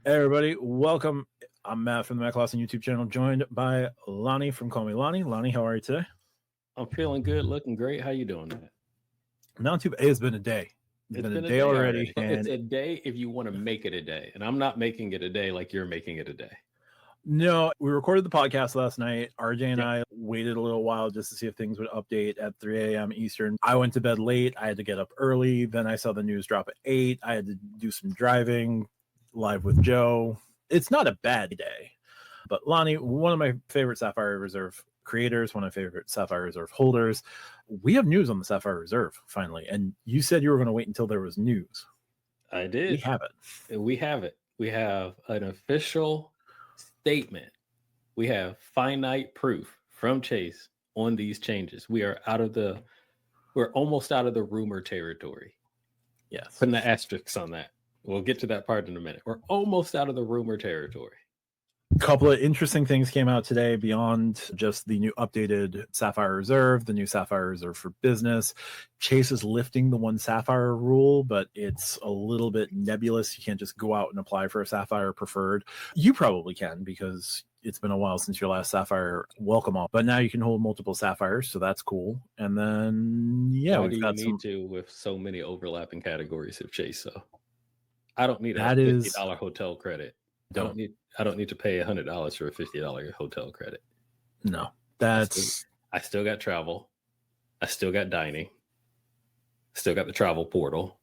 Hey everybody, welcome. I'm Matt from the Matt Clausen YouTube channel, joined by Lani from Call Me Lani. Lani, how are you today? I'm feeling good, looking great. How you doing, Matt? Not too bad. It's been a day. It's been a day already. And it's a day if you want to make it a day. And I'm not making it a day like you're making it a day. No, we recorded the podcast last night. RJ and I waited a little while just to see if things would update at 3 a.m. Eastern. I went to bed late. I had to get up early. Then I saw the news drop at 8. I had to do some driving live with Joe. It's not a bad day. But Lani, one of my favorite Sapphire Reserve creators, one of my favorite Sapphire Reserve holders, we have news on the Sapphire Reserve finally. And you said you were going to wait until there was news. I did. We have it. We have it. We have an official statement. We have finite proof from Chase on these changes. We're almost out of the rumor territory. Yes. Putting the asterisks on that. We'll get to that part in a minute. We're almost out of the rumor territory. A couple of interesting things came out today beyond just the new updated Sapphire Reserve, the new Sapphire Reserve for Business. Chase is lifting the one Sapphire rule, but it's a little bit nebulous. You can't just go out and apply for a Sapphire Preferred. You probably can because it's been a while since your last Sapphire welcome all, but now you can hold multiple Sapphires, so that's cool. And then, yeah, why do you need to with so many overlapping categories of Chase? So I don't need a $50 hotel credit. I don't need to pay $100 for a $50 hotel credit. No, I still got travel. I still got dining. Still got the travel portal.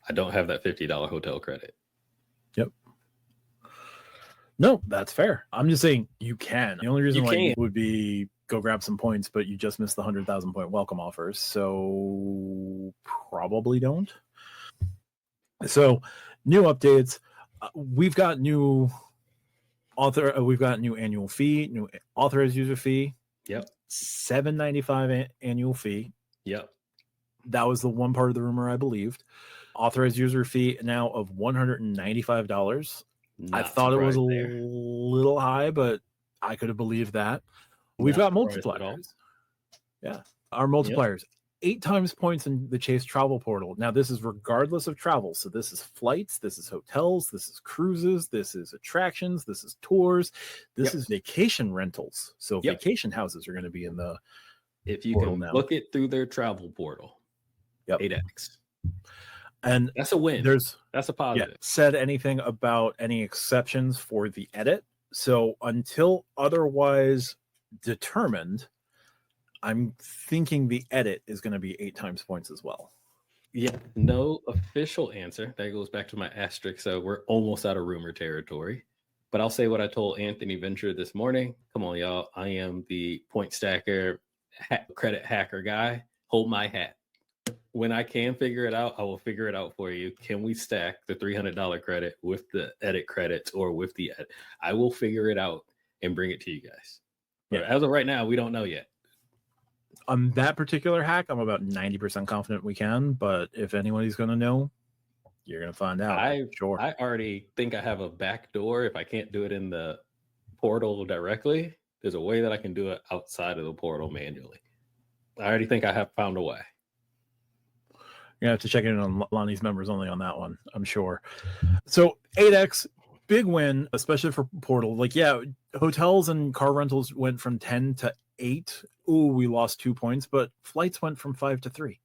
I don't have that $50 hotel credit. Yep. No, that's fair. I'm just saying you can. The only reason why you would be go grab some points, but you just missed the 100,000 point welcome offers. So probably don't. So new updates. We've got new annual fee, new authorized user fee. Yep. $7.95 annual fee. Yep. That was the one part of the rumor I believed. Authorized user fee now of $195. I thought it was a little high, but I could have believed that. We've got multipliers. Yeah. Our multipliers. 8 times points in the Chase travel portal. Now, this is regardless of travel. So this is flights, this is hotels, this is cruises, this is attractions, this is tours, this is vacation rentals. So vacation houses are going to be in the if you can look it through their travel portal. 8x. And that's a win. That's a positive. Yeah, said anything about any exceptions for the edit. So until otherwise determined, I'm thinking the edit is going to be 8 times points as well. Yeah, no official answer. That goes back to my asterisk. So we're almost out of rumor territory. But I'll say what I told Anthony Venture this morning. Come on, y'all. I am the point stacker, credit hacker guy. Hold my hat. When I can figure it out, I will figure it out for you. Can we stack the $300 credit with the edit credits or with the edit? I will figure it out and bring it to you guys. But as of right now, we don't know yet. On that particular hack, I'm about 90% confident we can, but if anybody's going to know, you're going to find out. I already think I have a back door. If I can't do it in the portal directly, there's a way that I can do it outside of the portal manually. I already think I have found a way. You're going to have to check in on Lani's members only on that one, I'm sure. So 8x, big win, especially for portal. Like, hotels and car rentals went from 10 to 8. Ooh, we lost 2 points, but flights went from 5 to 3.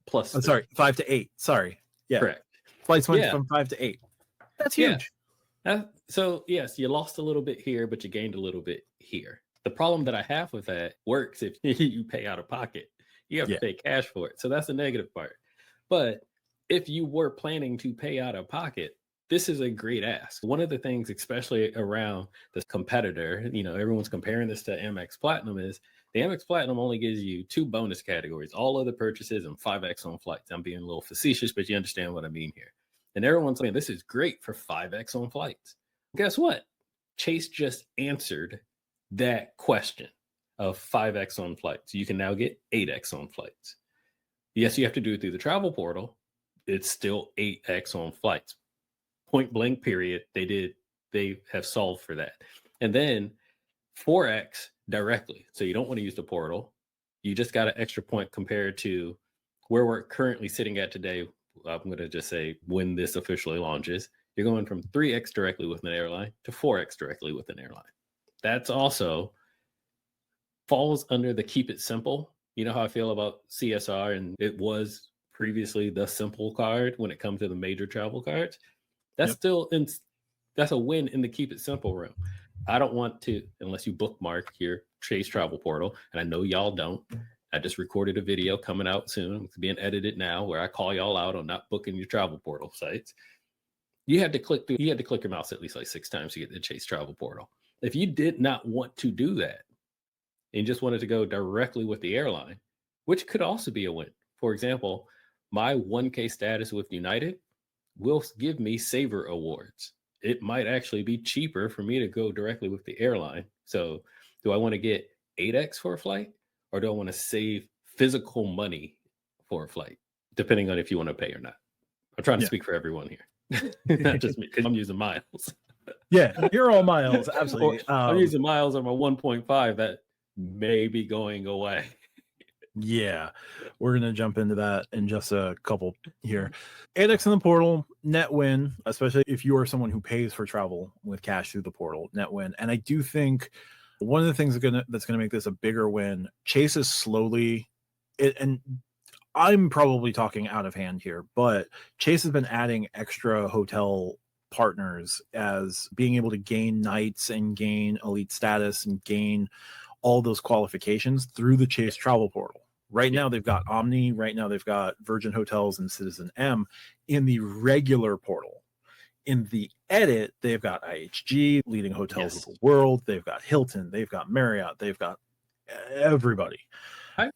Plus, 5 to 8. Sorry. Yeah. Correct. Flights went from 5 to 8. That's huge. So, yes, you lost a little bit here, but you gained a little bit here. The problem that I have with that works if you pay out of pocket. You have to pay cash for it. So that's the negative part. But if you were planning to pay out of pocket, this is a great ask. One of the things, especially around this competitor, everyone's comparing this to Amex Platinum, is the Amex Platinum only gives you 2 bonus categories, all other purchases and 5x on flights. I'm being a little facetious, but you understand what I mean here. And everyone's saying this is great for 5x on flights. Guess what? Chase just answered that question of 5x on flights. You can now get 8x on flights. Yes, you have to do it through the travel portal. It's still 8x on flights. Point blank period. They have solved for that. And then 4x directly. So you don't want to use the portal. You just got an extra point compared to where we're currently sitting at today. I'm going to just say when this officially launches, You're going from 3x directly with an airline to 4x directly with an airline. That's also falls under the keep it simple. You know how I feel about CSR, and it was previously the simple card when it comes to the major travel cards. That's that's a win in the keep it simple room. I don't want to, unless you bookmark your Chase travel portal, and I know y'all don't. I just recorded a video coming out soon. It's being edited now where I call y'all out on not booking your travel portal sites. You had to click your mouse at least like 6 times to get the Chase travel portal. If you did not want to do that and just wanted to go directly with the airline, which could also be a win. For example, my 1K status with United will give me Saver Awards. It might actually be cheaper for me to go directly with the airline. So do I want to get 8x for a flight, or do I want to save physical money for a flight, depending on if you want to pay or not? I'm trying to speak for everyone here, not just me, because I'm using miles. Yeah, you're all miles. Absolutely. I'm using miles on my 1.5 that may be going away. Yeah, we're going to jump into that in just a couple here. 8x in the portal, net win, especially if you are someone who pays for travel with cash through the portal, net win. And I do think one of the things that's going to make this a bigger win, Chase is slowly, and I'm probably talking out of hand here, but Chase has been adding extra hotel partners as being able to gain nights and gain elite status and gain all those qualifications through the Chase travel portal. Right now they've got Omni, right now they've got Virgin Hotels and Citizen M in the regular portal. In the edit, they've got IHG, leading hotels of the world, they've got Hilton, they've got Marriott, they've got everybody.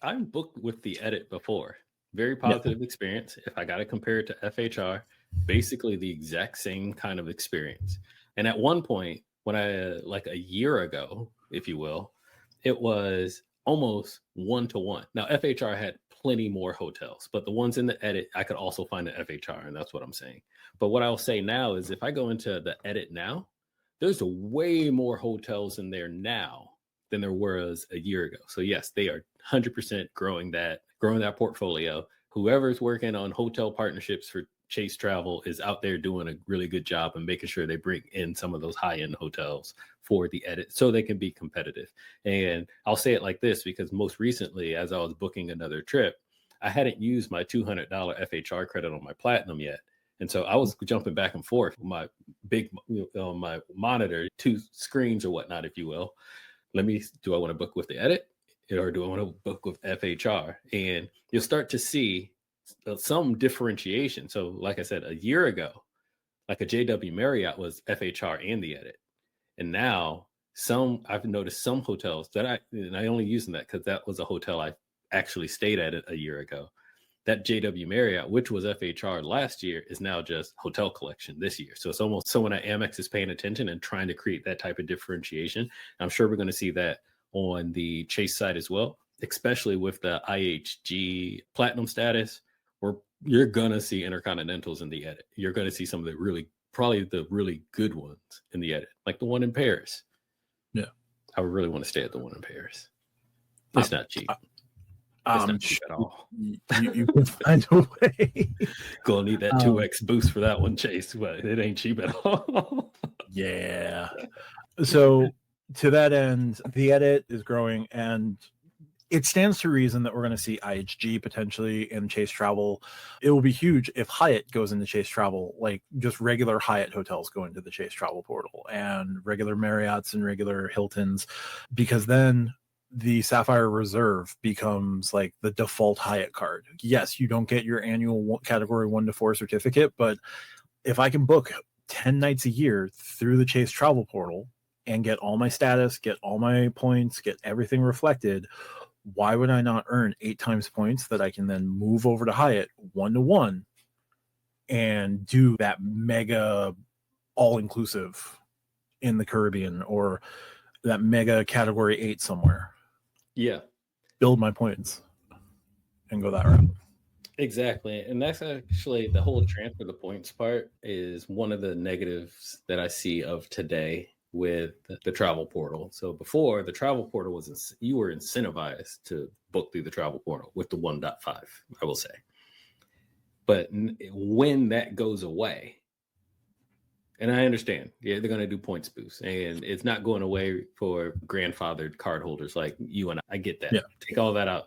I've booked with the edit before. Very positive experience. If I got to compare it to FHR, basically the exact same kind of experience. And at one point, when I, like a year ago, if you will, it was almost 1-to-1. Now, FHR had plenty more hotels, but the ones in the edit, I could also find an FHR, and that's what I'm saying. But what I'll say now is if I go into the edit now, there's way more hotels in there now than there was a year ago. So yes, they are 100% growing that portfolio. Whoever's working on hotel partnerships for Chase Travel is out there doing a really good job and making sure they bring in some of those high-end hotels for the edit so they can be competitive. And I'll say it like this, because most recently, as I was booking another trip, I hadn't used my $200 FHR credit on my Platinum yet. And so I was jumping back and forth with my my monitor, 2 screens or whatnot, if you will. Do I want to book with the edit, or do I want to book with FHR? And you'll start to see some differentiation. So like I said, a year ago, like a JW Marriott was FHR and the edit. And now I've noticed some hotels that I only using that because that was a hotel I actually stayed at it a year ago. That JW Marriott, which was FHR last year, is now just Hotel Collection this year. So it's almost someone at Amex is paying attention and trying to create that type of differentiation. I'm sure we're going to see that on the Chase side as well, especially with the IHG Platinum status, where you're going to see Intercontinentals in the edit. You're going to see some of probably the really good ones in the edit, like the one in Paris. Yeah. I would really want to stay at the one in Paris. It's not cheap. It's not cheap at all. You can find a way. Gonna need that 2x boost for that one, Chase, but it ain't cheap at all. Yeah. So to that end, the edit is growing, and it stands to reason that we're going to see IHG potentially in Chase Travel. It will be huge if Hyatt goes into Chase Travel, like just regular Hyatt hotels go into the Chase Travel portal, and regular Marriotts and regular Hiltons, because then the Sapphire Reserve becomes like the default Hyatt card. Yes, you don't get your annual category 1 to 4 certificate, but if I can book 10 nights a year through the Chase Travel portal and get all my status, get all my points, get everything reflected, why would I not earn 8 times points that I can then move over to Hyatt 1-to-1 and do that mega all-inclusive in the Caribbean, or that mega category 8 somewhere? Yeah. Build my points and go that route. Exactly. And that's actually the whole transfer the points part is one of the negatives that I see of today with the travel portal. So before, the travel portal you were incentivized to book through the travel portal with the 1.5, I will say. But when that goes away, And I understand. Yeah, they're going to do points boost, and it's not going away for grandfathered cardholders like you and I get that. Yeah. Take all that out.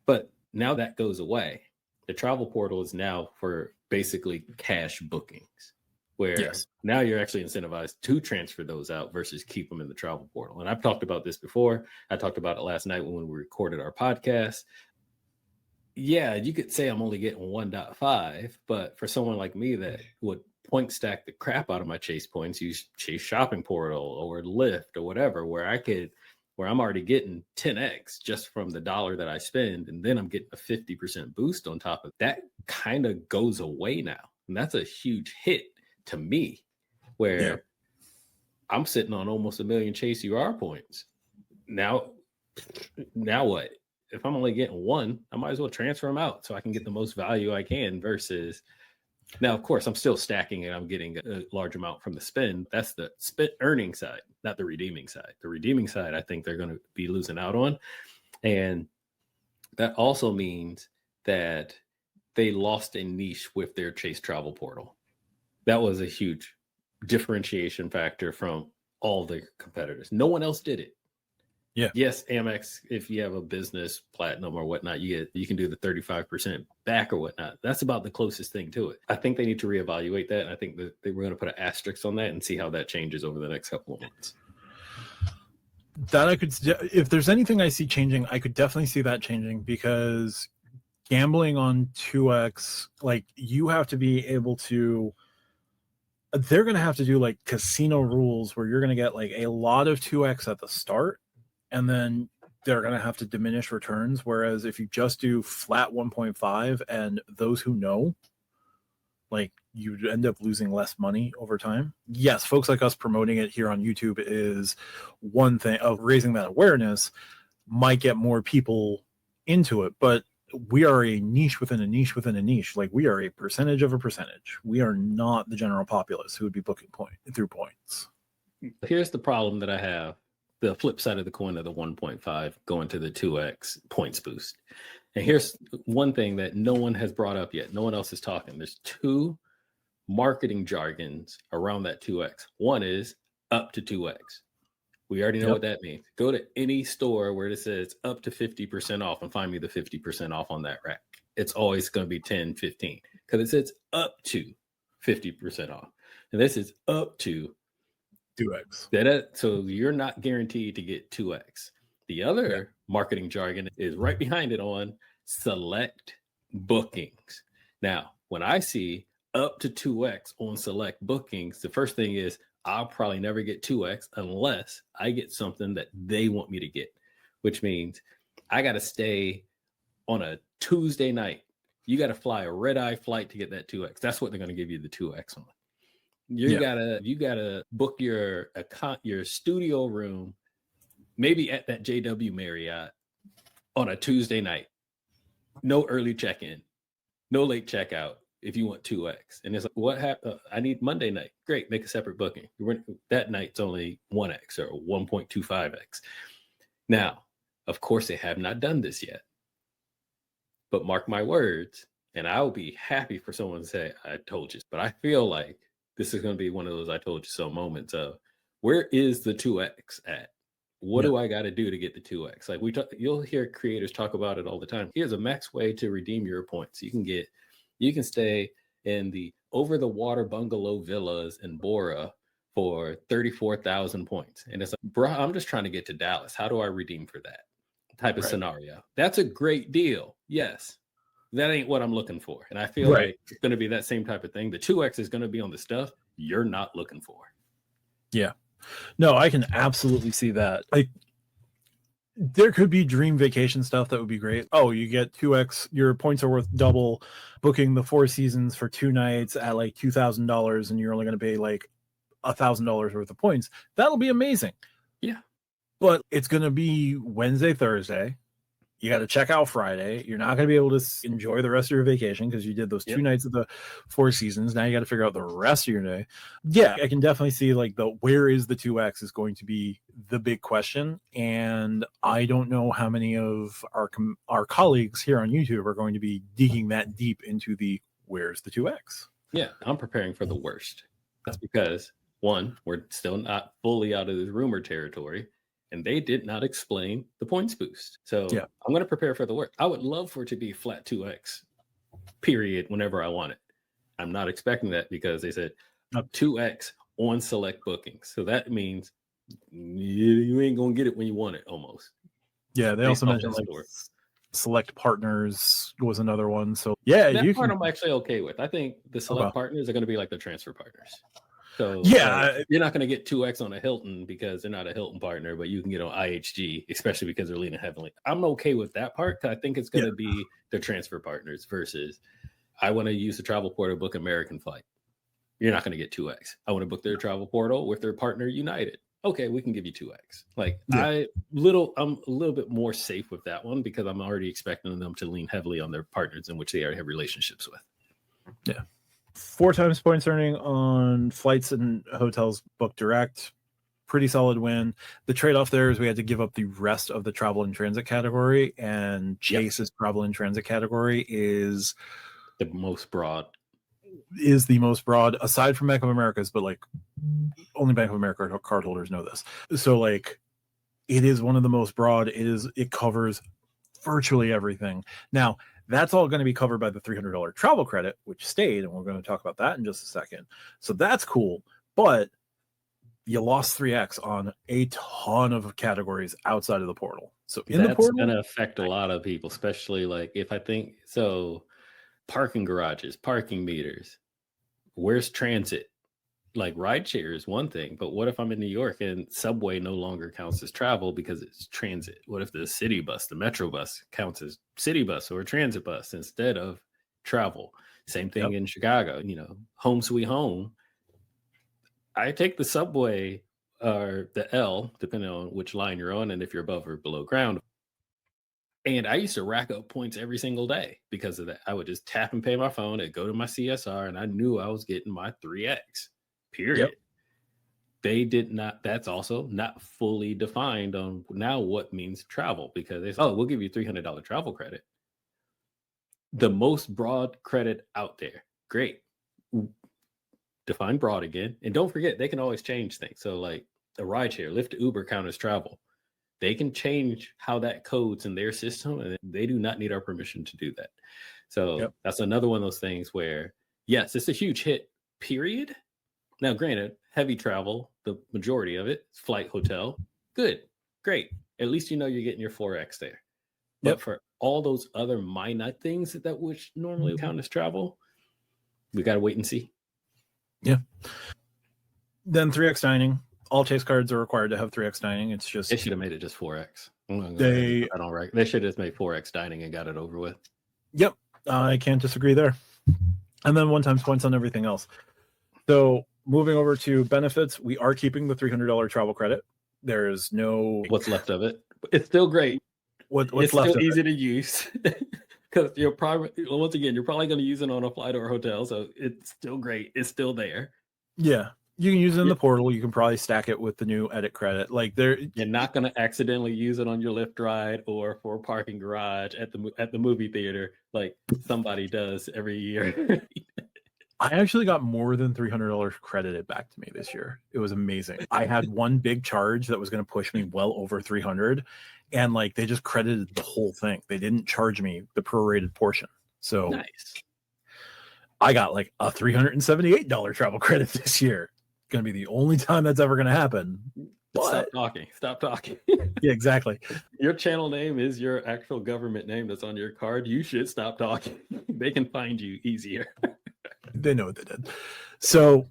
But now that goes away. The travel portal is now for basically cash bookings, where now you're actually incentivized to transfer those out versus keep them in the travel portal. And I've talked about this before. I talked about it last night when we recorded our podcast. Yeah, you could say I'm only getting 1.5, but for someone like me that would point stack the crap out of my Chase points, use Chase Shopping Portal or Lyft or whatever, where I'm already getting 10x just from the dollar that I spend, and then I'm getting a 50% boost on top of that, kind of goes away now. And that's a huge hit to me, where I'm sitting on almost 1 million Chase UR points. Now what? If I'm only getting 1, I might as well transfer them out so I can get the most value I can versus now, of course, I'm still stacking and I'm getting a large amount from the spend. That's the earning side, not the redeeming side. The redeeming side, I think they're going to be losing out on. And that also means that they lost a niche with their Chase travel portal. That was a huge differentiation factor from all the competitors. No one else did it. Yeah. Yes, Amex, if you have a business platinum or whatnot, you can do the 35% back or whatnot. That's about the closest thing to it. I think they need to reevaluate that. And I think that they were going to put an asterisk on that and see how that changes over the next couple of months. That if there's anything I see changing, I could definitely see that changing, because gambling on 2x, like, you have to be able to, they're going to have to do like casino rules where you're going to get like a lot of 2x at the start, and then they're going to have to diminish returns. Whereas if you just do flat 1.5, and those who know, like, you end up losing less money over time. Yes, folks like us promoting it here on YouTube is one thing of raising that awareness, might get more people into it, but we are a niche within a niche within a niche. Like, we are a percentage of a percentage. We are not the general populace who would be booking through points. Here's the problem that I have. The flip side of the coin of the 1.5 going to the 2x points boost. And here's one thing that no one has brought up yet. No one else is talking. There's 2 marketing jargons around that 2x. One is up to 2x. We already know what that means. Go to any store where it says up to 50% off and find me the 50% off on that rack. It's always going to be 10, 15, because it says up to 50% off. And this is up to 2x. So you're not guaranteed to get 2x. The other marketing jargon is right behind it on select bookings. Now, when I see up to 2x on select bookings, the first thing is I'll probably never get 2x unless I get something that they want me to get, which means I got to stay on a Tuesday night. You got to fly a red-eye flight to get that 2x. That's what they're going to give you the 2x on. You gotta book your studio room, maybe at that JW Marriott on a Tuesday night. No early check-in, no late checkout if you want 2x. And it's like, what happened? I need Monday night. Great, make a separate booking. That night's only 1x or 1.25x. Now, of course, they have not done this yet. But mark my words, and I'll be happy for someone to say, I told you. But I feel like this is going to be one of those I told you so moments of, where is the 2x at? What do I got to do to get the 2x? Like, you'll hear creators talk about it all the time. Here's a max way to redeem your points. You can stay in the over the water bungalow villas in Bora for 34,000 points. And it's like, bro, I'm just trying to get to Dallas. How do I redeem for that type of scenario? That's a great deal. Yes. That ain't what I'm looking for. And I feel like it's going to be that same type of thing. The 2x is going to be on the stuff you're not looking for. Yeah. No, I can absolutely see that. Like, there could be dream vacation stuff that would be great. Oh, you get 2x, your points are worth double, booking the 4 seasons for 2 nights at like $2,000, and you're only going to pay like $1,000 worth of points. That'll be amazing. Yeah. But it's going to be Wednesday, Thursday. You got to check out Friday. You're not going to be able to enjoy the rest of your vacation because you did those 2 nights of the 4 seasons. Now you got to figure out the rest of your day. Yeah, I can definitely see like where is the 2x is going to be the big question. And I don't know how many of our colleagues here on YouTube are going to be digging that deep into the where's the 2x. Yeah, I'm preparing for the worst. That's because, one, we're still not fully out of this rumor territory, and they did not explain the points boost. So Yeah. I'm going to prepare for the work. I would love for it to be flat 2x, period, whenever I want it. I'm not expecting that because they said 2x on select bookings. So that means you ain't going to get it when you want it almost. Yeah, they also mentioned like select partners was another one. So yeah, that part I'm actually okay with. I think the select partners are going to be like the transfer partners. So yeah, you're not going to get 2x on a Hilton because they're not a Hilton partner, but you can get on IHG, especially because they're leaning heavily. I'm okay with that part because I think it's going to be the transfer partners versus I want to use the travel portal to book American flight. You're not going to get 2x. I want to book their travel portal with their partner United. Okay, we can give you 2x. Like I'm a little bit more safe with that one because I'm already expecting them to lean heavily on their partners in which they already have relationships with. Yeah. 4 times points earning on flights and hotels booked direct. Pretty solid win. The trade-off there is we had to give up the rest of the travel and transit category, and Chase's travel and transit category is the most broad. Aside from Bank of America's, but like only Bank of America cardholders know this. So like it is one of the most broad. It covers virtually everything. Now that's all going to be covered by the $300 travel credit, which stayed, and we're going to talk about that in just a second. So that's cool, but you lost 3x on a ton of categories outside of the portal. So that's going to affect a lot of people, especially like if I think so. Parking garages, parking meters. Where's transit? Like rideshare is one thing, but what if I'm in New York and subway no longer counts as travel because it's transit? What if the city bus, the metro bus counts as city bus or a transit bus instead of travel? Same thing in Chicago, home sweet home. I take the subway or the L, depending on which line you're on and if you're above or below ground. And I used to rack up points every single day because of that. I would just tap and pay my phone and go to my CSR, and I knew I was getting my 3x, period. Yep. They did not, that's also not fully defined on now what means travel because they said, we'll give you $300 travel credit. The most broad credit out there. Great. Define broad again. And don't forget, they can always change things. So like a rideshare, Lyft, Uber count as travel. They can change how that codes in their system, and they do not need our permission to do that. So that's another one of those things where, yes, it's a huge hit, period. Now, granted, heavy travel, the majority of it, flight, hotel, good, great. At least you're getting your 4x there. But for all those other minor things that which normally count as travel, we got to wait and see. Yeah. Then 3x dining. All Chase cards are required to have 3x dining. It's just they should have made it just 4x. They should have just made 4x dining and got it over with. Yep, I can't disagree there. And then 1 times points on everything else. So moving over to benefits, we are keeping the $300 travel credit. There is no what's left of it. It's still great. What's it's left? Still easy to use because you're probably going to use it on a flight or a hotel. So it's still great. It's still there. Yeah. You can use it in the portal. You can probably stack it with the new edit credit. Like you're not going to accidentally use it on your Lyft ride or for a parking garage at the movie theater like somebody does every year. I actually got more than $300 credited back to me this year. It was amazing. I had one big charge that was going to push me well over 300, and like they just credited the whole thing. They didn't charge me the prorated portion. So nice. I got like a $378 travel credit this year. Going to be the only time that's ever going to happen. But stop talking. Yeah, exactly. Your channel name is your actual government name that's on your card. You should stop talking. They can find you easier. They know what they did. So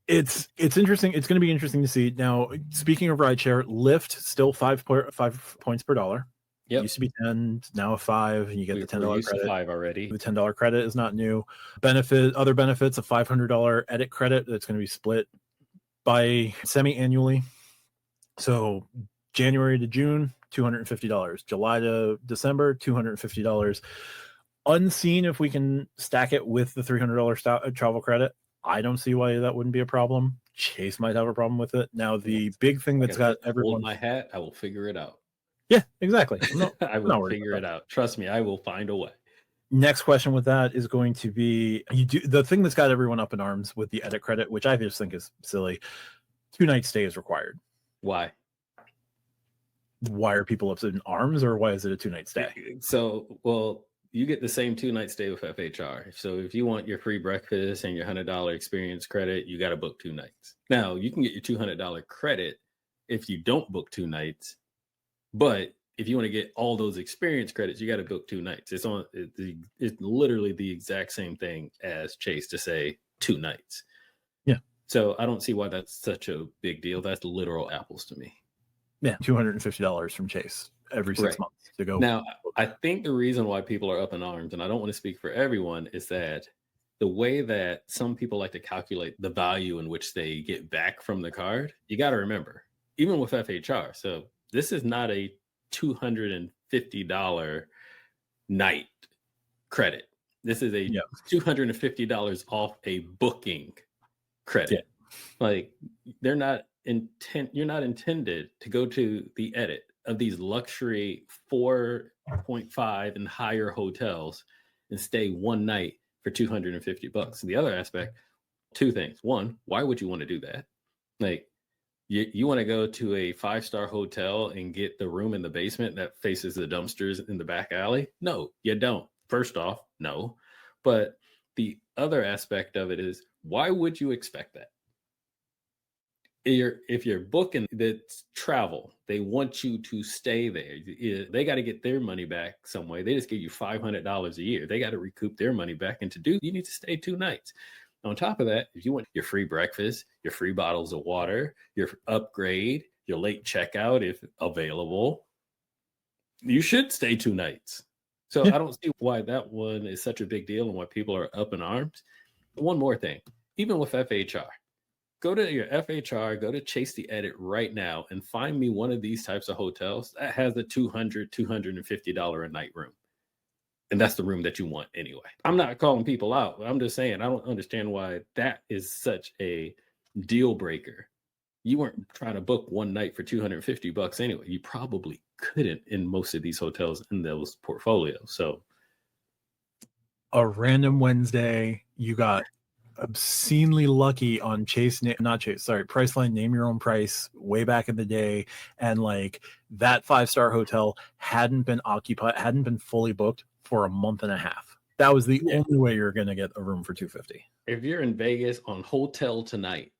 it's interesting. It's going to be interesting to see. Now, speaking of rideshare, Lyft still 5 points per dollar. Yep. It used to be 10, now a 5, and you get the $10 credit. 5 already. The $10 credit is not new. Other benefits, a $500 edit credit that's going to be split by semi-annually. So January to June, $250. July to December, $250. Unseen if we can stack it with the $300 travel credit. I don't see why that wouldn't be a problem. Chase might have a problem with it. Now, the big thing that's got everyone... Hold my hat, I will figure it out. Yeah, exactly. I will figure it out. Trust me, I will find a way. Next question with that is going to be the thing that's got everyone up in arms with the edit credit, which I just think is silly. 2-night stay is required. Why? Why are people up in arms, or why is it a 2-night stay? So, well, you get the same 2-night stay with FHR. So if you want your free breakfast and your $100 experience credit, you got to book 2 nights. Now you can get your $200 credit if you don't book 2 nights, but if you want to get all those experience credits, you got to book 2 nights. It's literally the exact same thing as Chase to say 2 nights. Yeah. So I don't see why that's such a big deal. That's literal apples to me. Yeah, $250 from Chase every 6 months to go. Now, I think the reason why people are up in arms, and I don't want to speak for everyone, is that the way that some people like to calculate the value in which they get back from the card, you got to remember, even with FHR. So this is not a $250 night credit. This is a $250 off a booking credit. Yeah. Like you're not intended to go to the edit of these luxury 4.5 and higher hotels and stay 1 night for $250. And the other aspect, 2 things. 1, why would you want to do that? Like you want to go to a 5-star hotel and get the room in the basement that faces the dumpsters in the back alley? No, you don't. First off, no. But the other aspect of it is, why would you expect that? If you're booking that's travel, they want you to stay there. They got to get their money back some way. They just give you $500 a year. They got to recoup their money back. And you need to stay 2 nights. On top of that, if you want your free breakfast, your free bottles of water, your upgrade, your late checkout, if available, you should stay 2 nights. So I don't see why that one is such a big deal and why people are up in arms. One more thing, even with FHR, go to your FHR, go to Chase the Edit right now and find me one of these types of hotels that has a $250 a night room. And that's the room that you want anyway. I'm not calling people out. I'm just saying, I don't understand why that is such a deal breaker. You weren't trying to book 1 night for $250 anyway. You probably couldn't in most of these hotels in those portfolios. So a random Wednesday, you got obscenely lucky on Priceline, name your own price way back in the day. And like that 5-star hotel hadn't been fully booked for a month and a half. That was the only way you're going to get a room for $250. If you're in Vegas on Hotel Tonight,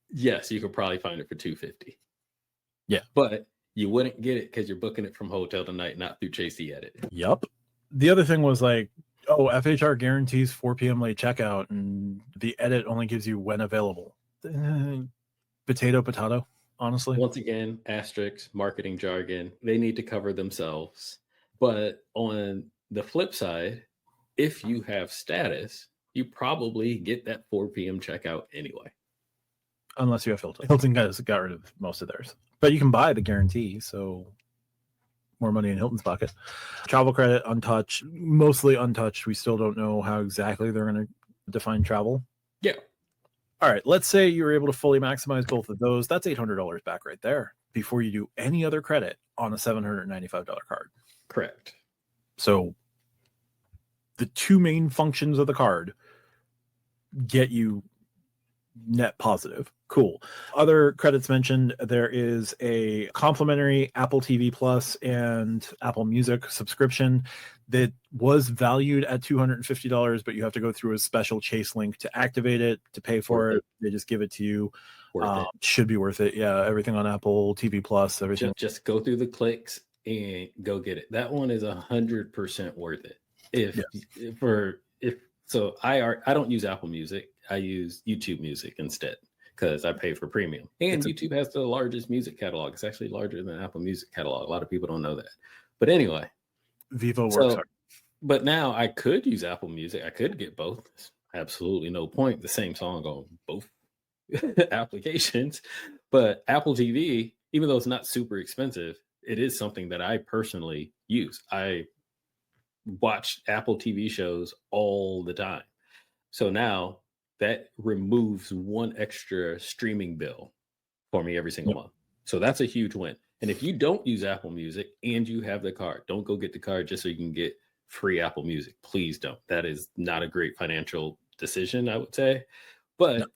yes, you could probably find it for $250. Yeah. But you wouldn't get it because you're booking it from Hotel Tonight, not through Chase the Edit. Yep. The other thing was like, FHR guarantees 4 p.m. late checkout, and the edit only gives you when available. Potato, honestly. Once again, asterisk, marketing jargon. They need to cover themselves. But on the flip side, if you have status, you probably get that 4 p.m. checkout anyway. Unless you have Hilton. Hilton got rid of most of theirs. But you can buy the guarantee, so more money in Hilton's pocket. Travel credit, untouched, mostly untouched. We still don't know how exactly they're going to define travel. Yeah. All right, let's say you were able to fully maximize both of those. That's $800 back right there before you do any other credit on a $795 card. Correct. So the 2 main functions of the card get you net positive. Cool. Other credits mentioned, there is a complimentary Apple TV Plus and Apple Music subscription that was valued at $250, but you have to go through a special Chase link to activate it, to pay for it. They just give it to you. Should be worth it. Yeah, everything on Apple TV Plus, everything. Just go through the clicks and go get it. That one is 100% worth it. So I don't use Apple Music. I use YouTube Music instead because I pay for premium. And YouTube has the largest music catalog. It's actually larger than Apple Music catalog. A lot of people don't know that. But anyway, Vivo works hard. But now I could use Apple Music. I could get both. Absolutely no point. The same song on both applications. But Apple TV, even though it's not super expensive, it is something that I personally use. I watch Apple TV shows all the time. So now that removes 1 extra streaming bill for me every single month. So that's a huge win. And if you don't use Apple Music and you have the card, don't go get the card just so you can get free Apple Music. Please don't. That is not a great financial decision, I would say. But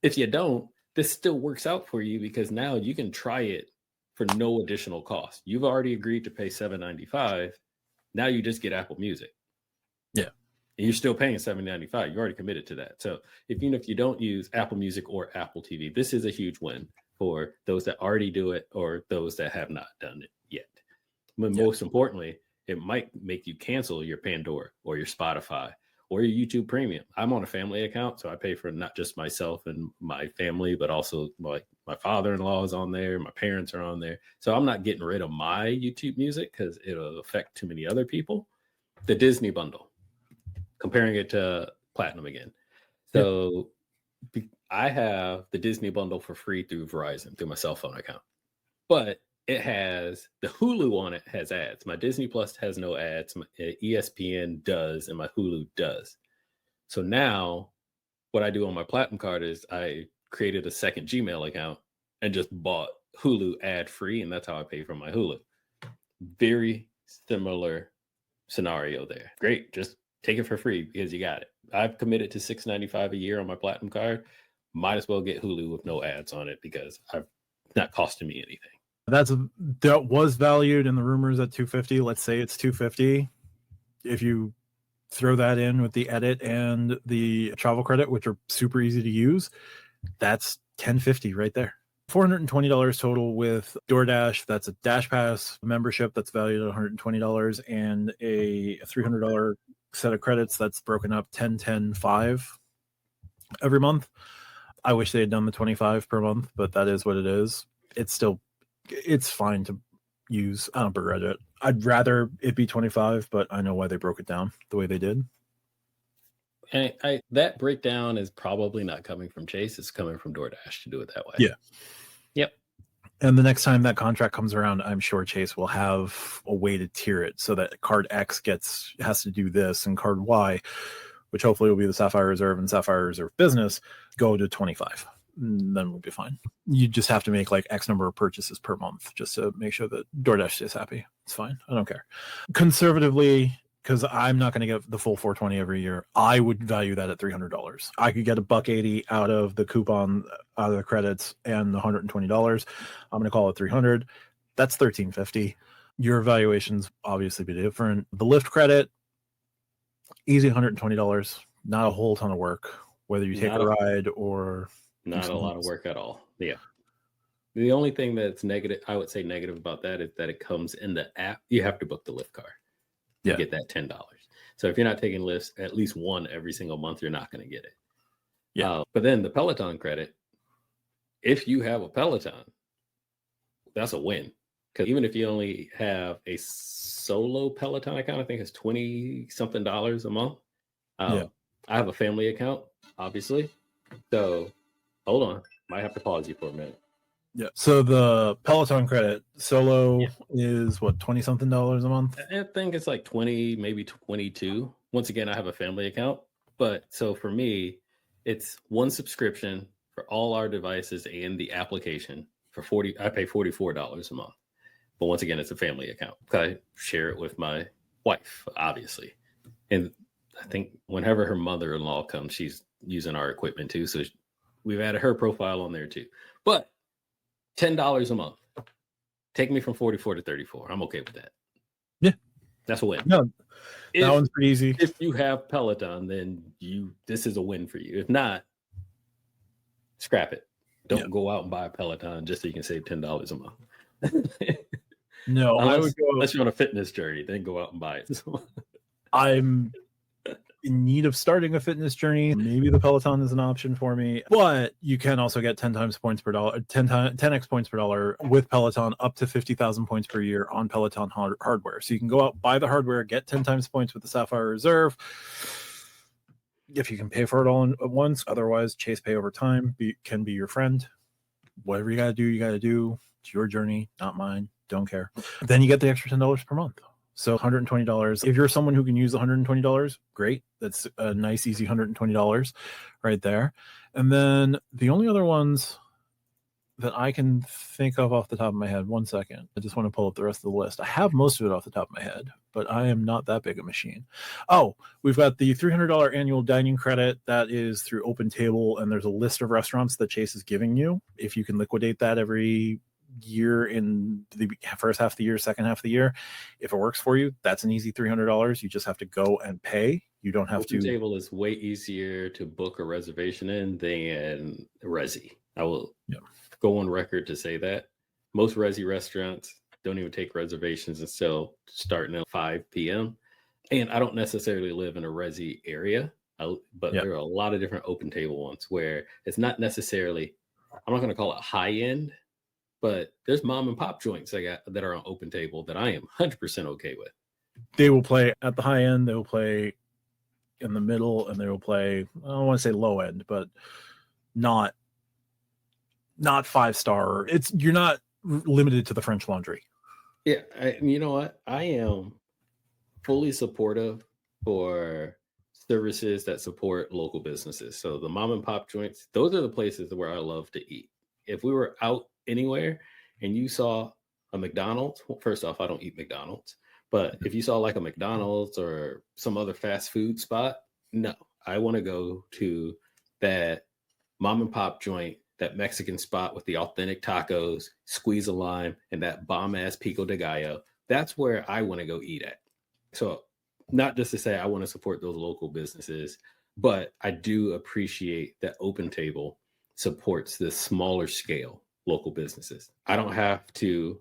if you don't, this still works out for you because now you can try it for no additional cost. You've already agreed to pay $7.95. Now you just get Apple Music. Yeah. And you're still paying $7.95. You already committed to that. So even if you don't use Apple Music or Apple TV, this is a huge win for those that already do it or those that have not done it yet. But most importantly, it might make you cancel your Pandora or your Spotify or your YouTube Premium. I'm on a family account, so I pay for not just myself and my family, but also my father-in-law is on there, my parents are on there. So I'm not getting rid of my YouTube Music because it'll affect too many other people. The Disney bundle, comparing it to Platinum again. So I have the Disney bundle for free through Verizon, through my cell phone account. But it has the Hulu on it has ads. My Disney Plus has no ads. My ESPN does, and my Hulu does. So now what I do on my Platinum card is I created a second Gmail account and just bought Hulu ad free, and that's how I pay for my Hulu. Very similar scenario there. Great, just take it for free because you got it. I've committed to $6.95 a year on my Platinum card. Might as well get Hulu with no ads on it because I've not costing me anything. That was valued in the rumors at $250. Let's say it's $250. If you throw that in with the edit and the travel credit, which are super easy to use, that's $1050 right there. $420 total with DoorDash. That's a Dash Pass membership that's valued at $120 and a $300 set of credits that's broken up 10, 10, 5 every month. I wish they had done the 25 per month, but that is what it is. It's fine to use. I don't begrudge it. I'd rather it be 25, but I know why they broke it down the way they did. And that breakdown is probably not coming from Chase. It's coming from DoorDash to do it that way. Yeah. Yep. And the next time that contract comes around, I'm sure Chase will have a way to tier it so that card X has to do this and card Y, which hopefully will be the Sapphire Reserve and Sapphire Reserve Business, go to 25. Then we'll be fine. You just have to make like X number of purchases per month just to make sure that DoorDash stays happy. It's fine. I don't care. Conservatively, because I'm not going to get the full 420 every year, I would value that at $300. I could get $180 out of the coupon, out of the credits, and the $120. I'm going to call it $300. That's $1350. Your evaluations obviously be different. The Lyft credit, easy $120. Not a whole ton of work, whether you take a ride or not a lot of work at all. Yeah. The only thing that's negative, I would say negative about that is that it comes in the app. You have to book the Lyft car. You get that $10. So if you're not taking Lyfts at least one every single month, you're not going to get it. Yeah. But then the Peloton credit, if you have a Peloton, that's a win. Because even if you only have a solo Peloton account, I think it's $20 something a month. I have a family account, obviously. So hold on. Might have to pause you for a minute. Yeah. So the Peloton credit solo is what, $20 something a month? I think it's like 20, maybe 22. Once again, I have a family account. But so for me, it's one subscription for all our devices and the application for I pay $44 a month. But once again, it's a family account. I share it with my wife, obviously. And I think whenever her mother-in-law comes, she's using our equipment too. So we've added her profile on there too. But $10 a month. Take me from 44 to 34. I'm okay with that. Yeah. That's a win. No, that one's pretty easy. If you have Peloton, then this is a win for you. If not, scrap it. Don't go out and buy a Peloton just so you can save $10 a month. No, unless you're on a fitness journey, then go out and buy it. I'm in need of starting a fitness journey. Maybe the Peloton is an option for me, but you can also get 10 times points per dollar, 10x points per dollar with Peloton, up to 50,000 points per year on Peloton hardware. So you can go out, buy the hardware, get 10 times points with the Sapphire Reserve. If you can pay for it all at once, otherwise Chase Pay over time can be your friend. Whatever you got to do, you got to do. It's your journey, not mine. Don't care. Then you get the extra $10 per month. So $120. If you're someone who can use $120, great. That's a nice, easy $120 right there. And then the only other ones that I can think of off the top of my head, one second. I just want to pull up the rest of the list. I have most of it off the top of my head, but I am not that big a machine. Oh, we've got the $300 annual dining credit that is through Open Table, and there's a list of restaurants that Chase is giving you. If you can liquidate that every year in the first half of the year, second half of the year, if it works for you, that's an easy $300. You just have to go and pay. You don't have Open Table is way easier to book a reservation in than Resi. I will go on record to say that most Resi restaurants don't even take reservations until starting at 5 p.m. And I don't necessarily live in a Resi area, but there are a lot of different Open Table ones where it's not necessarily, I'm not going to call it high end, but there's mom and pop joints that are on Open Table that I am 100% okay with. They will play at the high end, they will play in the middle, and they will play, I don't want to say low end, but not 5-star. You're not limited to the French Laundry. Yeah, you know what? I am fully supportive for services that support local businesses. So the mom and pop joints, those are the places where I love to eat. If we were out anywhere and you saw a McDonald's, well, first off, I don't eat McDonald's, but if you saw like a McDonald's or some other fast food spot, no, I want to go to that mom and pop joint, that Mexican spot with the authentic tacos, squeeze a lime, and that bomb-ass pico de gallo. That's where I want to go eat at. So not just to say I want to support those local businesses, but I do appreciate that Open Table supports the smaller scale local businesses. I don't have to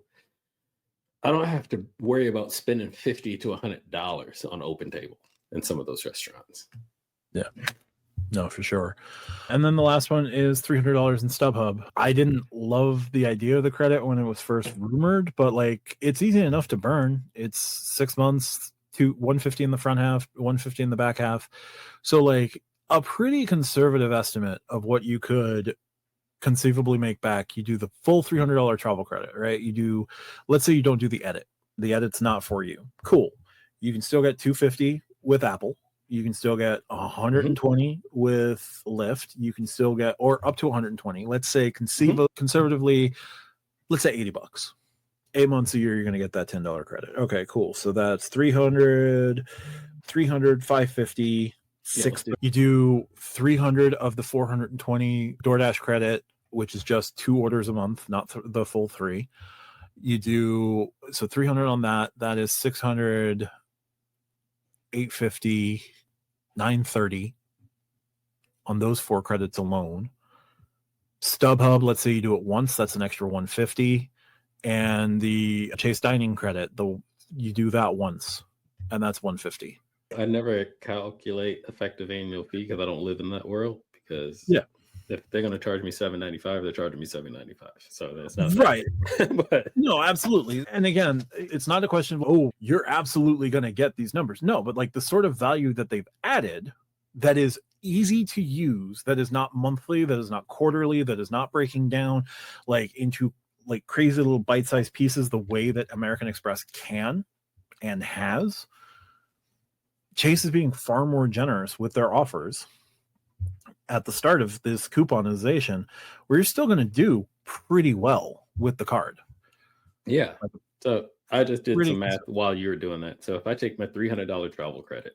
worry about spending $50 to $100 on Open Table in some of those restaurants. Yeah. No, for sure. And then the last one is $300 in StubHub. I didn't love the idea of the credit when it was first rumored, but like it's easy enough to burn. It's 6 months to $150 in the front half, $150 in the back half. So like a pretty conservative estimate of what you could conceivably make back. You do the full $300 travel credit, right? You do, let's say you don't do the edit. The edit's not for you. Cool. You can still get $250 with Apple. You can still get 120 with Lyft. You can still get, or up to 120. Let's say conservatively, let's say $80. 8 months a year, you're going to get that $10 credit. Okay, cool. So that's 300, 550, 6. You do 300 of the 420 DoorDash credit, which is just 2 orders a month, not the full 3. You do, so 300 on that. That is 600, 850, 930 on those 4 credits alone. StubHub, let's say you do it once, that's an extra 150. And the Chase dining credit, you do that once, and that's 150. I never calculate effective annual fee because I don't live in that world. Because if they're going to charge me $7.95, they're charging me $7.95. So that's not right. But no, absolutely. And again, it's not a question of, oh, you're absolutely going to get these numbers. No, but like the sort of value that they've added that is easy to use, that is not monthly, that is not quarterly, that is not breaking down like into like crazy little bite-sized pieces the way that American Express can and has. Chase is being far more generous with their offers at the start of this couponization, where you're still going to do pretty well with the card. Yeah. So I just did some math while you were doing that. So if I take my $300 travel credit,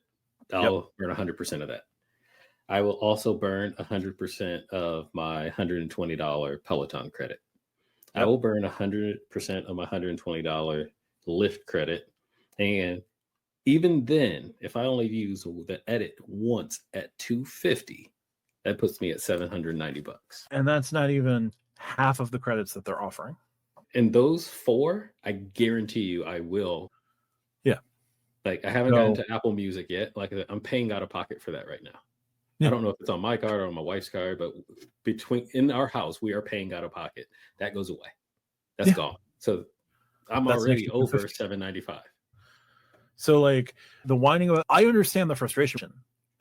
I'll burn 100% of that. I will also burn 100% of my $120 Peloton credit. I will burn 100% of my $120 Lyft credit. And even then, if I only use the edit once at $250, that puts me at $790. And that's not even half of the credits that they're offering. And those 4, I guarantee you I will. Yeah. Like I haven't gotten to Apple Music yet. Like I'm paying out of pocket for that right now. Yeah. I don't know if it's on my card or on my wife's card, but in our house, we are paying out of pocket. That goes away. That's gone. So I'm already over $795. So like the winding of, I understand the frustration.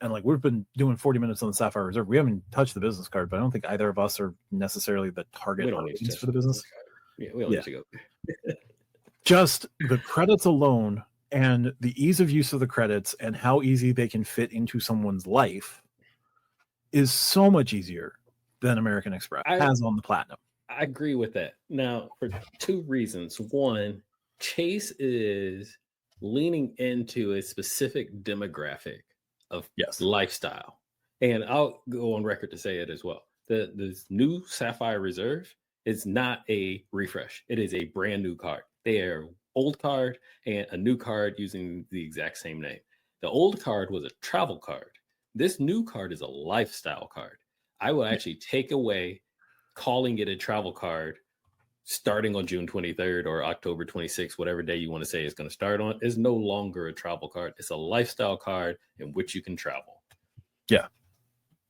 And like we've been doing 40 minutes on the Sapphire Reserve. We haven't touched the business card, but I don't think either of us are necessarily the target audience for the business. Yeah, we don't need to go. Just the credits alone and the ease of use of the credits and how easy they can fit into someone's life is so much easier than American Express has on the Platinum. I agree with that. Now, for 2 reasons. One, Chase is leaning into a specific demographic of Yes. lifestyle. And I'll go on record to say it as well. This new Sapphire Reserve is not a refresh. It is a brand new card. They are old card and a new card using the exact same name. The old card was a travel card. This new card is a lifestyle card. I will actually take away calling it a travel card starting on June 23rd or October 26th, whatever day you want to say it's going to start on, is no longer a travel card. It's a lifestyle card in which you can travel. Yeah.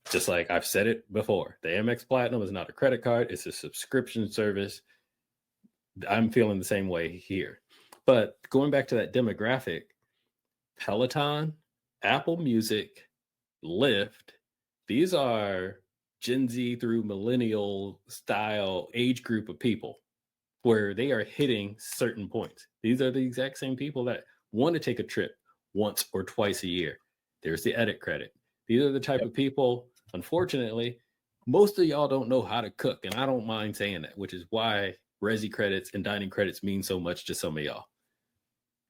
Just like I've said it before, the Amex Platinum is not a credit card. It's a subscription service. I'm feeling the same way here. But going back to that demographic, Peloton, Apple Music, Lyft, these are Gen Z through millennial style age group of people where they are hitting certain points. These are the exact same people that want to take a trip once or twice a year. There's the edit credit. These are the type of people, unfortunately, most of y'all don't know how to cook. And I don't mind saying that, which is why Resi credits and dining credits mean so much to some of y'all.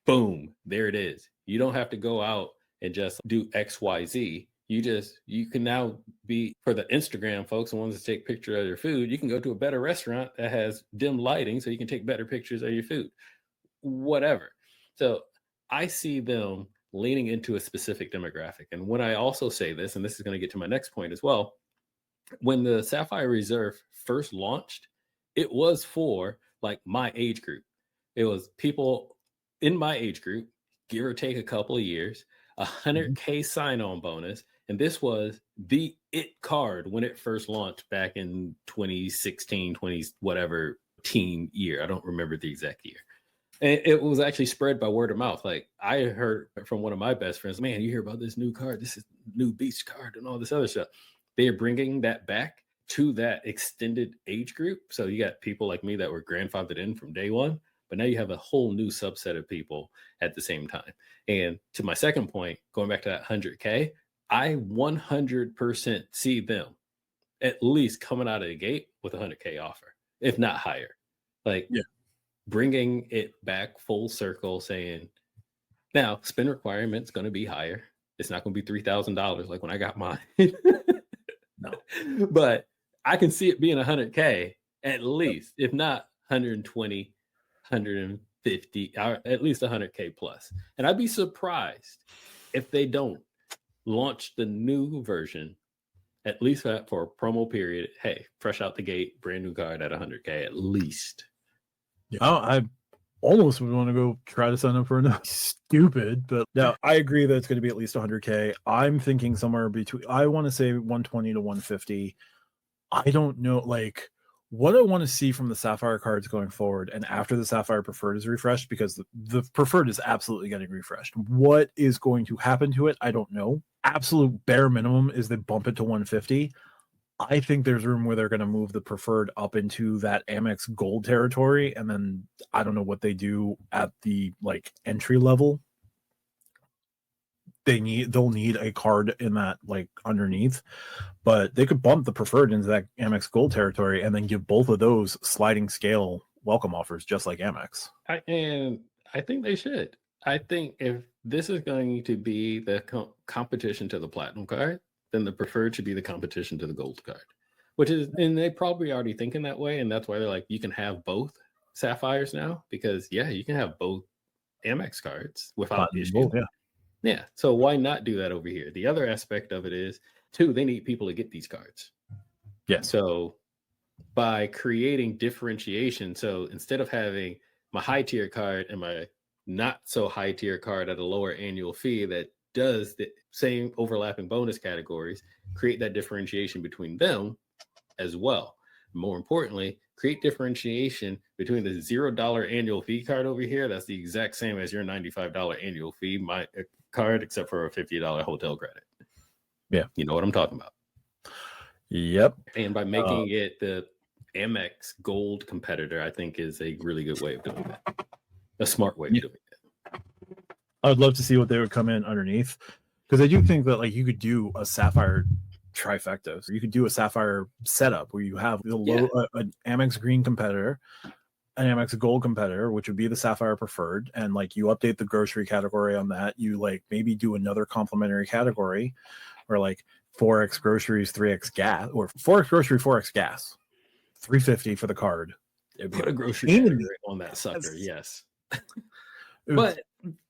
Boom, there it is. You don't have to go out and just do XYZ. You can now be, for the Instagram folks who want to take pictures of their food, you can go to a better restaurant that has dim lighting so you can take better pictures of your food, whatever. So I see them leaning into a specific demographic. And when I also say this, and this is going to get to my next point as well, when the Sapphire Reserve first launched, it was for like my age group. It was people in my age group, give or take a couple of years, 100K sign-on bonus. And this was the it card when it first launched back in 2016, 20, whatever teen year. I don't remember the exact year. And it was actually spread by word of mouth. Like I heard from one of my best friends, man, you hear about this new card, this is new beast card and all this other stuff. They are bringing that back to that extended age group. So you got people like me that were grandfathered in from day one, but now you have a whole new subset of people at the same time. And to my second point, going back to that 100K, I 100% see them at least coming out of the gate with a 100K offer, if not higher. Like bringing it back full circle, saying, now spend requirement's going to be higher. It's not going to be $3,000 like when I got mine. No, but I can see it being 100K at least, if not 120, 150, or at least 100K plus. And I'd be surprised if they don't launch the new version, at least for a promo period. Hey, fresh out the gate, brand new card at 100K at least. Oh, I almost would want to go try to sign up for another. Stupid, but no, I agree that it's going to be at least 100K. I'm thinking somewhere between, I want to say 120 to 150. I don't know, like what I want to see from the Sapphire cards going forward and after the Sapphire Preferred is refreshed, because the Preferred is absolutely getting refreshed. What is going to happen to it? I don't know. Absolute bare minimum is they bump it to 150. I think there's room where they're going to move the Preferred up into that Amex Gold territory, and then I don't know what they do at the like entry level. They'll need a card in that like underneath, but they could bump the Preferred into that Amex Gold territory and then give both of those sliding scale welcome offers, just like Amex. And I think they should. I think if this is going to be the competition to the Platinum card, then the Preferred should be the competition to the Gold card, which is, and they probably already thinking that way. And that's why they're like, you can have both Sapphires now, because you can have both Amex cards without issue. Gold, yeah. So why not do that over here? The other aspect of it is, too, they need people to get these cards. Yeah. So by creating differentiation, so instead of having my high tier card and my not so high tier card at a lower annual fee that does the same overlapping bonus categories, create that differentiation between them as well. More importantly, create differentiation between the $0 annual fee card over here. That's the exact same as your $95 annual fee my card, except for a $50 hotel credit. Yeah. You know what I'm talking about. Yep. And by making it the Amex Gold competitor, I think is a really good way of doing that. A smart way of doing it. I would love to see what they would come in underneath, because I do think that like you could do a Sapphire trifecta. So you could do a Sapphire setup where you have the an Amex Green competitor, an Amex Gold competitor, which would be the Sapphire Preferred, and like you update the grocery category on that, you like maybe do another complimentary category, or like 4x groceries, 3x gas, or 4x grocery, 4x gas, $350 for the card. Put a grocery category on that sucker, yes. But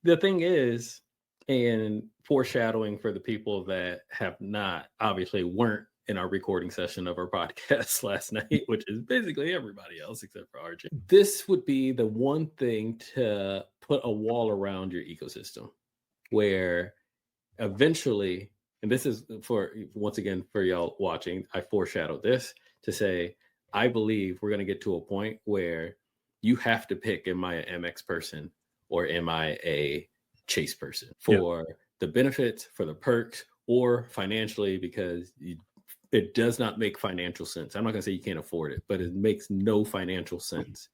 the thing is, and foreshadowing for the people that have not, obviously weren't in our recording session of our podcast last night, which is basically everybody else except for RJ. This would be the one thing to put a wall around your ecosystem where eventually, and this is for, once again, for y'all watching, I foreshadowed this to say, I believe we're going to get to a point where you have to pick, am I an MX person or am I a Chase person for the benefits, for the perks, or financially, because it does not make financial sense. I'm not going to say you can't afford it, but it makes no financial sense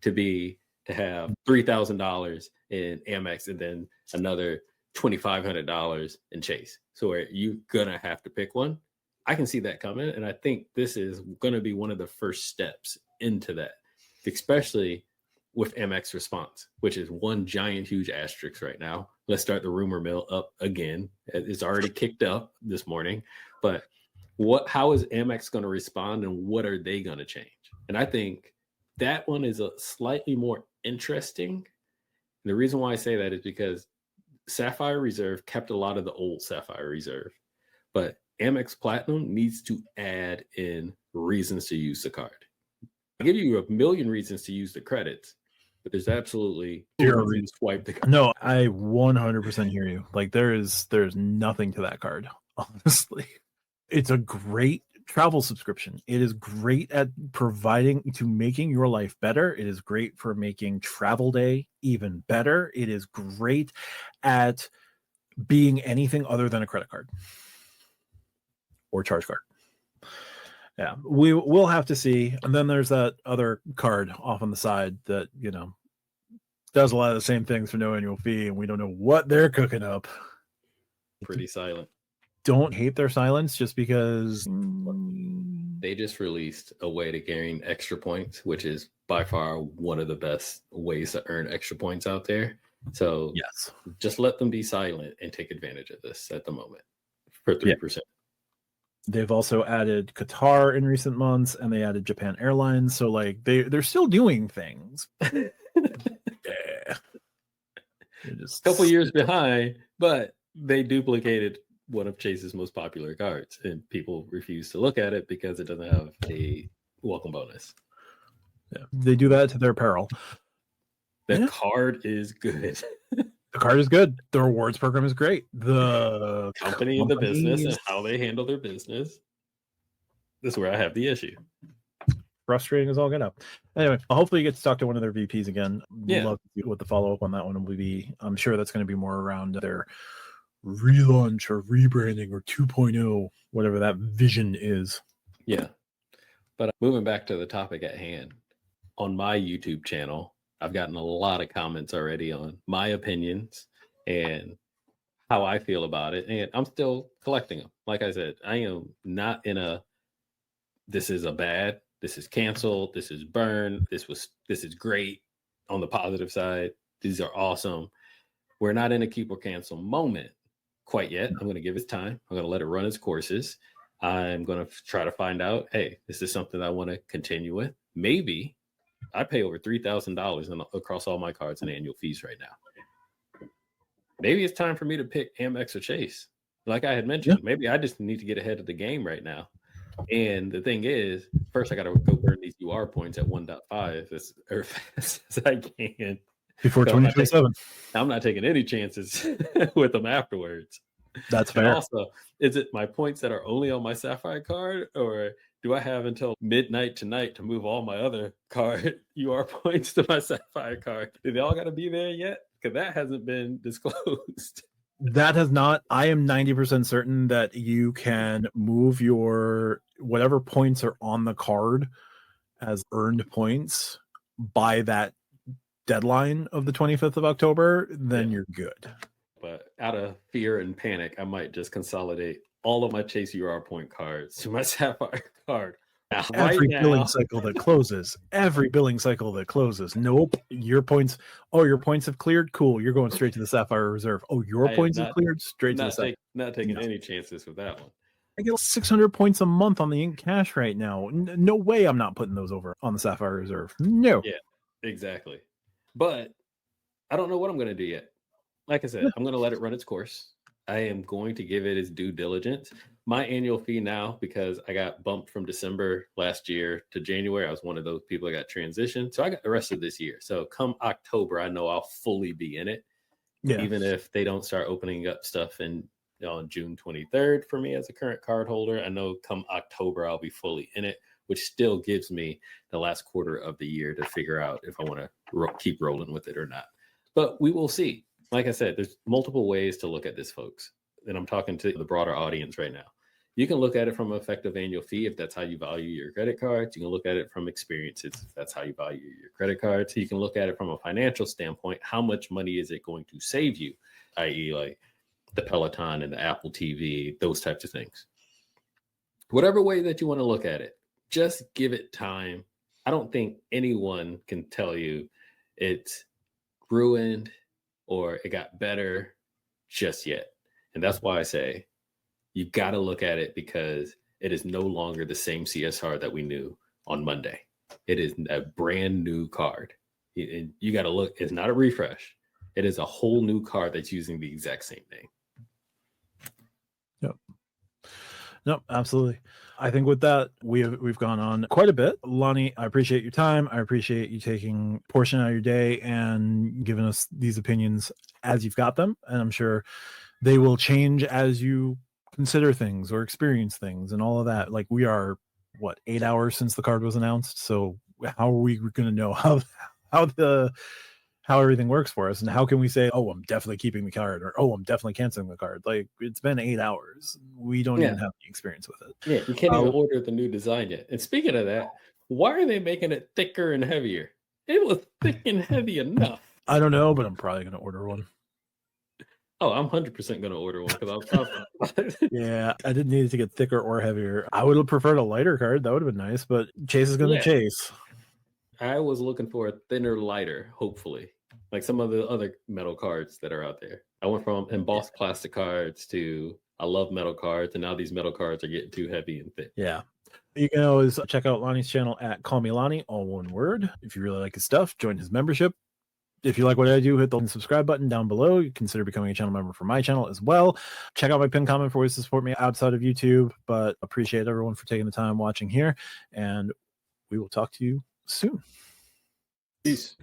to have $3,000 in Amex and then another $2,500 in Chase. So are you going to have to pick one? I can see that coming. And I think this is going to be one of the first steps into that, especially with Amex Response, which is one giant, huge asterisk right now. Let's start the rumor mill up again. It's already kicked up this morning, but how is Amex going to respond and what are they going to change? And I think that one is a slightly more interesting. And the reason why I say that is because Sapphire Reserve kept a lot of the old Sapphire Reserve, but Amex Platinum needs to add in reasons to use the card. I'll give you a million reasons to use the credits, but there's absolutely zero reason to swipe the card. No, I 100% hear you. Like there's nothing to that card, honestly. It's a great travel subscription. It is great at making your life better. It is great for making travel day even better. It is great at being anything other than a credit card or charge card. Yeah, we'll have to see. And then there's that other card off on the side that, does a lot of the same things for no annual fee, and we don't know what they're cooking up. Pretty silent. Don't hate their silence just because they just released a way to gain extra points, which is by far one of the best ways to earn extra points out there. So yes, just let them be silent and take advantage of this at the moment for 3%. They've also added Qatar in recent months, and they added Japan Airlines. So like they're still doing things. Just a couple years behind, but they duplicated one of Chase's most popular cards, and people refuse to look at it because it doesn't have a welcome bonus. Yeah, they do that to their peril. The card is good. The card is good. The rewards program is great. The company and the business and how they handle their business. This is where I have the issue. Frustrating as all get up. Anyway, hopefully you get to talk to one of their VPs again. Yeah. Love to see what the follow-up on that one will be. I'm sure that's going to be more around their relaunch or rebranding or 2.0, whatever that vision is. Yeah. But moving back to the topic at hand, on my YouTube channel, I've gotten a lot of comments already on my opinions and how I feel about it. And I'm still collecting them. Like I said, I am not in this is a bad, this is canceled, this is burned, this is great on the positive side. These are awesome. We're not in a keep or cancel moment quite yet. I'm going to give it time. I'm going to let it run its courses. I'm going to try to find out, hey, this is something I want to continue with. Maybe I pay over $3,000 across all my cards and annual fees right now. Maybe it's time for me to pick Amex or Chase. Like I had mentioned, maybe I just need to get ahead of the game right now. And the thing is, first I got to go burn these UR points at 1.5 as fast as I can. Before 2027. I'm not taking any chances with them afterwards. That's fair. And also, is it my points that are only on my Sapphire card, or do I have until midnight tonight to move all my other card UR points to my Sapphire card? Do they all got to be there yet? Because that hasn't been disclosed. That has not. I am 90% certain that you can move your whatever points are on the card as earned points by that deadline of the 25th of October, then you're good. But out of fear and panic, I might just consolidate all of my Chase UR point cards to my Sapphire card Every billing cycle that closes. Every billing cycle that closes. Nope. Your points. Oh, your points have cleared. Cool. You're going straight to the Sapphire Reserve. Oh, your points have cleared. Straight to the Sapphire. Not taking any chances with that one. I get 600 points a month on the ink cash right now. No way I'm not putting those over on the Sapphire Reserve. No. Yeah, exactly. But I don't know what I'm going to do yet. Like I said, I'm going to let it run its course. I am going to give it its due diligence. My annual fee now, because I got bumped from December last year to January, I was one of those people that got transitioned. So I got the rest of this year. So come October, I know I'll fully be in it. Yeah. Even if they don't start opening up stuff on June 23rd for me as a current card holder, I know come October, I'll be fully in it, which still gives me the last quarter of the year to figure out if I want to keep rolling with it or not. But we will see. Like I said, there's multiple ways to look at this, folks. And I'm talking to the broader audience right now. You can look at it from an effective annual fee if that's how you value your credit cards. You can look at it from experiences if that's how you value your credit cards. You can look at it from a financial standpoint. How much money is it going to save you? I.e. like the Peloton and the Apple TV, those types of things. Whatever way that you want to look at it, just give it time. I don't think anyone can tell you it's ruined or it got better just yet. And that's why I say you got to look at it, because it is no longer the same CSR that we knew on Monday. It is a brand new card. You got to look. It's not a refresh. It is a whole new card that's using the exact same thing. Yep. No, absolutely. I think with that, we've gone on quite a bit. Lani, I appreciate your time. I appreciate you taking a portion out of your day and giving us these opinions as you've got them. And I'm sure they will change as you consider things or experience things and all of that. Like, we are, 8 hours since the card was announced. So how are we going to know how everything works for us, and how can we say, oh, I'm definitely keeping the card, or oh, I'm definitely canceling the card? Like, it's been 8 hours. We don't even have any experience with it. Yeah, you can't even order the new design yet. And speaking of that, why are they making it thicker and heavier? It was thick and heavy enough. I don't know, but I'm probably going to order one. Oh, I'm 100% going to order one because yeah, I didn't need it to get thicker or heavier. I would have preferred a lighter card. That would have been nice, but Chase is going to chase. I was looking for a thinner, lighter, hopefully, like some of the other metal cards that are out there. I went from embossed plastic cards to I love metal cards, and now these metal cards are getting too heavy and thick. Yeah. You can always check out Lani's channel at Call Me Lani, all one word. If you really like his stuff, join his membership. If you like what I do, hit the subscribe button down below. You consider becoming a channel member for my channel as well. Check out my pinned comment for ways to support me outside of YouTube, but appreciate everyone for taking the time watching here, and we will talk to you soon. Peace.